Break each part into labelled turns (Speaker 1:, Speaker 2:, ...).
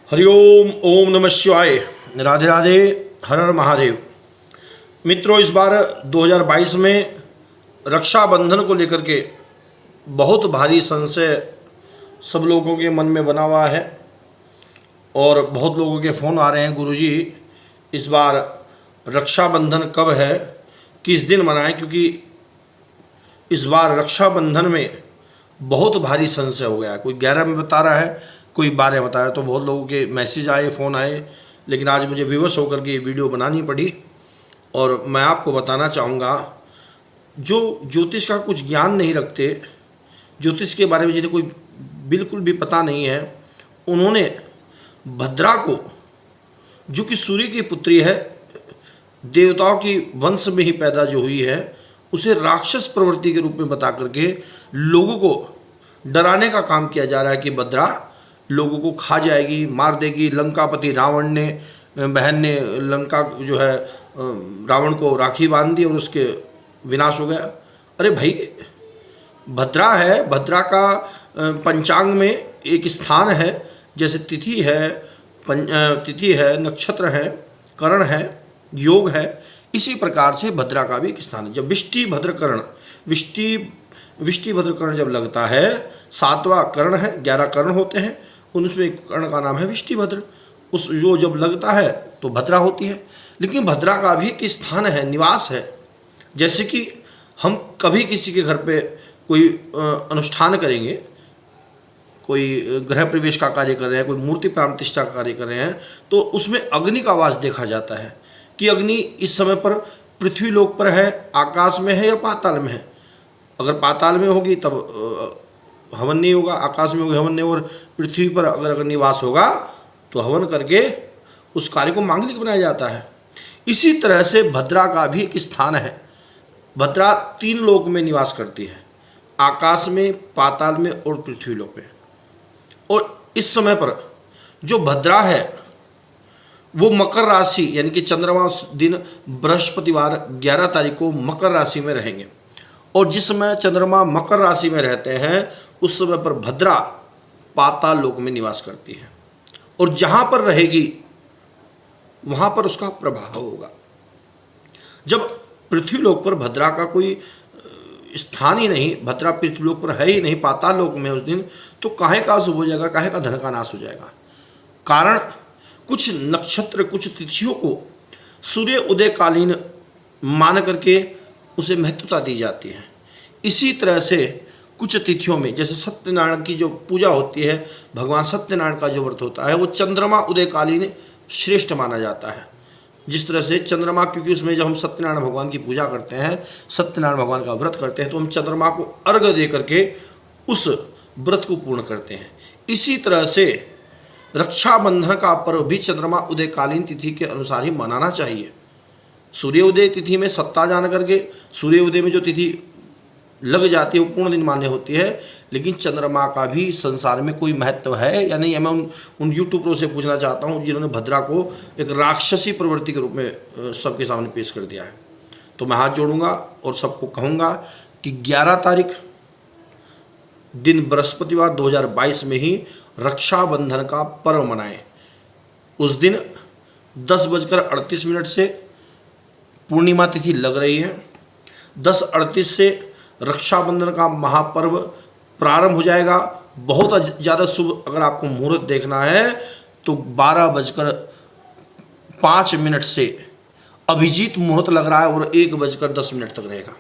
Speaker 1: हरिओम ओम नमः शिवाय। राधे राधे, हर हर महादेव। मित्रों, इस बार 2022 में रक्षाबंधन को लेकर के बहुत भारी संशय सब लोगों के मन में बना हुआ है और बहुत लोगों के फ़ोन आ रहे हैं, गुरुजी इस बार रक्षाबंधन कब है, किस दिन मनाएं, क्योंकि इस बार रक्षाबंधन में बहुत भारी संशय हो गया है। कोई 11 में बता रहा है, कोई 12 बता रहा है। तो बहुत लोगों के मैसेज आए, फ़ोन आए, लेकिन आज मुझे विवश होकर के ये वीडियो बनानी पड़ी और मैं आपको बताना चाहूँगा, जो ज्योतिष का कुछ ज्ञान नहीं रखते, ज्योतिष के बारे में जिन्हें कोई बिल्कुल भी पता नहीं है, उन्होंने भद्रा को, जो कि सूर्य की पुत्री है, देवताओं की वंश में ही पैदा जो हुई है, उसे राक्षस प्रवृत्ति के रूप में बता करके लोगों को डराने का काम किया जा रहा है कि भद्रा लोगों को खा जाएगी, मार देगी। लंकापति रावण ने, बहन ने लंका जो है रावण को राखी बांध दी और उसके विनाश हो गया। अरे भाई, भद्रा है, भद्रा का पंचांग में एक स्थान है, जैसे तिथि है, नक्षत्र है, करण है, योग है, इसी प्रकार से भद्रा का भी एक स्थान है। जब विष्टि भद्रकर्ण, विष्टि भद्रकर्ण जब लगता है, 7वां कर्ण है, 11 कर्ण होते हैं, उनमें एक कर्ण का नाम है विष्टि भद्र। उस जो जब लगता है तो भद्रा होती है। लेकिन भद्रा का भी एक स्थान है, निवास है। जैसे कि हम कभी किसी के घर पे कोई अनुष्ठान करेंगे, कोई गृह प्रवेश का कार्य कर रहे हैं, कोई मूर्ति प्राण प्रतिष्ठा का कार्य कर रहे हैं, तो उसमें अग्नि का वास देखा जाता है कि अग्नि इस समय पर पृथ्वी लोक पर है, आकाश में है या पाताल में है। अगर पाताल में होगी तब हवन नहीं होगा, आकाश में होगी हवन नहीं, और पृथ्वी पर अगर निवास होगा तो हवन करके उस कार्य को मांगलिक बनाया जाता है। इसी तरह से भद्रा का भी एक स्थान है। भद्रा 3 लोक में निवास करती है, आकाश में, पाताल में और पृथ्वी लोक में। और इस समय पर जो भद्रा है वो मकर राशि, यानी कि चंद्रमा दिन बृहस्पतिवार 11 तारीख को मकर राशि में रहेंगे। और जिस समय चंद्रमा मकर राशि में रहते हैं, उस समय पर भद्रा पाताल लोक में निवास करती है और जहां पर रहेगी वहां पर उसका प्रभाव होगा। जब पृथ्वी लोक पर भद्रा का कोई स्थान ही नहीं, भद्रा पृथ्वी लोक पर है ही नहीं, पाताल लोक में उस दिन, तो काहे का शुभ हो जाएगा, काहे का धन का नाश हो जाएगा। कारण कुछ नक्षत्र, कुछ तिथियों को सूर्य उदयकालीन मान करके उसे महत्वता दी जाती है। इसी तरह से कुछ तिथियों में, जैसे सत्यनारायण की जो पूजा होती है, भगवान सत्यनारायण का जो व्रत होता है, वो चंद्रमा उदयकालीन श्रेष्ठ माना जाता है। जिस तरह से चंद्रमा, क्योंकि उसमें जब हम सत्यनारायण भगवान की पूजा करते हैं, सत्यनारायण भगवान का व्रत करते हैं, तो हम चंद्रमा को अर्घ्य दे करके उस व्रत को पूर्ण करते हैं। इसी तरह से रक्षाबंधन का पर्व भी चंद्रमा उदयकालीन तिथि के अनुसार ही मनाना चाहिए। सूर्योदय तिथि में सत्ता जान करके सूर्योदय में जो तिथि लग जाती है वो पूर्ण दिन मान्य होती है। लेकिन चंद्रमा का भी संसार में कोई महत्व है या नहीं, मैं उन यूट्यूबरों से पूछना चाहता हूँ जिन्होंने भद्रा को एक राक्षसी प्रवृत्ति के रूप में सबके सामने पेश कर दिया है। तो मैं हाथ जोड़ूंगा और सबको कहूँगा कि 11 तारीख दिन बृहस्पतिवार 2022 में ही रक्षाबंधन का पर्व मनाएं। उस दिन 10:38 से पूर्णिमा तिथि लग रही है। 10:38 से रक्षाबंधन का महापर्व प्रारंभ हो जाएगा। बहुत ज़्यादा शुभ अगर आपको मुहूर्त देखना है तो 12:05 से अभिजीत मुहूर्त लग रहा है और 1:10 तक रहेगा।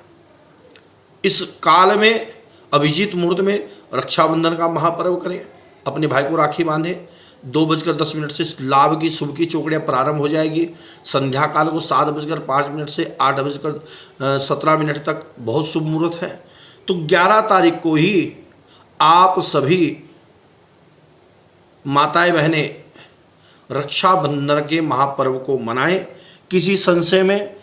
Speaker 1: इस काल में, अभिजीत मुहूर्त में रक्षाबंधन का महापर्व करें, अपने भाई को राखी बांधें। 2:10 से लाभ की, शुभ की चौकड़ियाँ प्रारंभ हो जाएगी। संध्या काल को 7:05 से 8:17 तक बहुत शुभ मुहूर्त है। तो 11 तारीख को ही आप सभी माताएं बहनें रक्षाबंधन के महापर्व को मनाएं। किसी संशय में,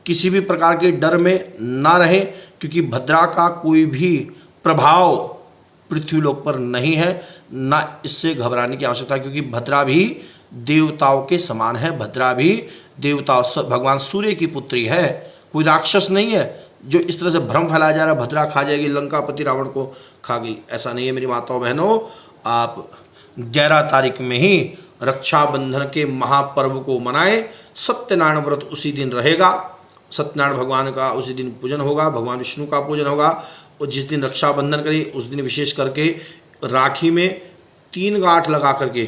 Speaker 1: किसी भी प्रकार के डर में ना रहें, क्योंकि भद्रा का कोई भी प्रभाव पृथ्वीलोक पर नहीं है, ना इससे घबराने की आवश्यकता है, क्योंकि भद्रा भी देवताओं के समान है। भद्रा भी देवताओं, भगवान सूर्य की पुत्री है, कोई राक्षस नहीं है। जो इस तरह से भ्रम फैलाया जा रहा है भद्रा खा जाएगी, लंकापति रावण को खा गई, ऐसा नहीं है मेरी माताओं बहनों। आप 11 तारीख में ही रक्षाबंधन के महापर्व को मनाएं। सत्यनारायण व्रत उसी दिन रहेगा, सत्यनारायण भगवान का उसी दिन पूजन होगा, भगवान विष्णु का पूजन होगा। और जिस दिन रक्षाबंधन करें उस दिन विशेष करके राखी में 3 गांठ लगा करके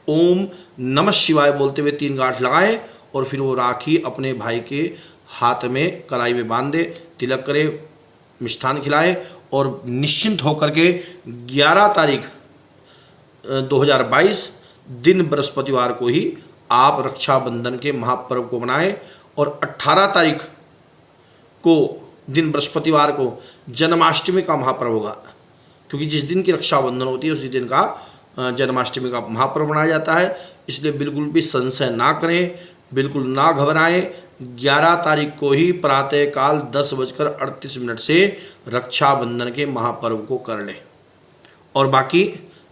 Speaker 1: ओम नमः शिवाय बोलते हुए 3 गांठ लगाएं और फिर वो राखी अपने भाई के हाथ में कलाई में बांध दे, तिलक करे, मिष्ठान खिलाए और निश्चिंत होकर के 11 तारीख 2022 दिन बृहस्पतिवार को ही आप रक्षाबंधन के महापर्व को मनाएं। और 18 तारीख को दिन बृहस्पतिवार को जन्माष्टमी का महापर्व होगा, क्योंकि जिस दिन की रक्षाबंधन होती है उसी दिन का जन्माष्टमी का महापर्व मनाया जाता है। इसलिए बिल्कुल भी संशय ना करें, बिल्कुल ना घबराएं। 11 तारीख को ही प्रातःकाल 10:38 से रक्षाबंधन के महापर्व को कर लें। और बाकी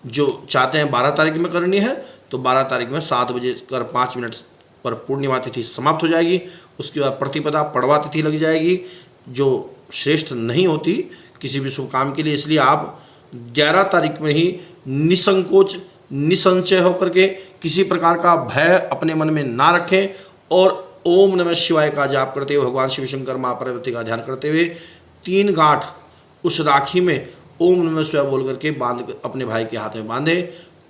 Speaker 1: जो चाहते हैं 12 तारीख में करनी है तो 12 तारीख में 7:05 पर पूर्णिमा तिथि समाप्त हो जाएगी। उसके बाद प्रतिपदा पड़वा तिथि लग जाएगी, जो श्रेष्ठ नहीं होती किसी भी शुभ काम के लिए। इसलिए आप 11 तारीख में ही निसंकोच निसंचय होकर के किसी प्रकार का भय अपने मन में ना रखें और ओम नमः शिवाय का जाप करते हुए, भगवान शिव शंकर माँ पार्वती का ध्यान करते हुए 3 गांठ उस राखी में ओम नमः शिवाय बोल करके बांध अपने भाई के हाथ में बांधे।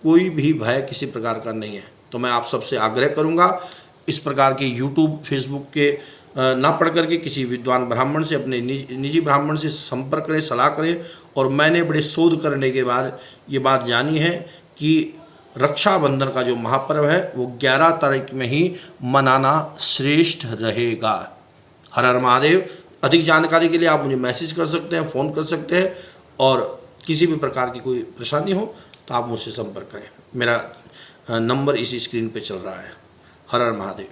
Speaker 1: कोई भी भय किसी प्रकार का नहीं है। तो मैं आप सबसे आग्रह करूंगा, इस प्रकार के यूट्यूब फेसबुक के ना पढ़ करके किसी विद्वान ब्राह्मण से, अपने निजी ब्राह्मण से संपर्क करें, सलाह करें। और मैंने बड़े शोध करने के बाद ये बात जानी है कि रक्षाबंधन का जो महापर्व है वो 11 तारीख में ही मनाना श्रेष्ठ रहेगा। हर हर महादेव। अधिक जानकारी के लिए आप मुझे मैसेज कर सकते हैं, फ़ोन कर सकते हैं, और किसी भी प्रकार की कोई परेशानी हो तो आप मुझसे संपर्क करें। मेरा नंबर इसी स्क्रीन पे चल रहा है। हर हर महादेव।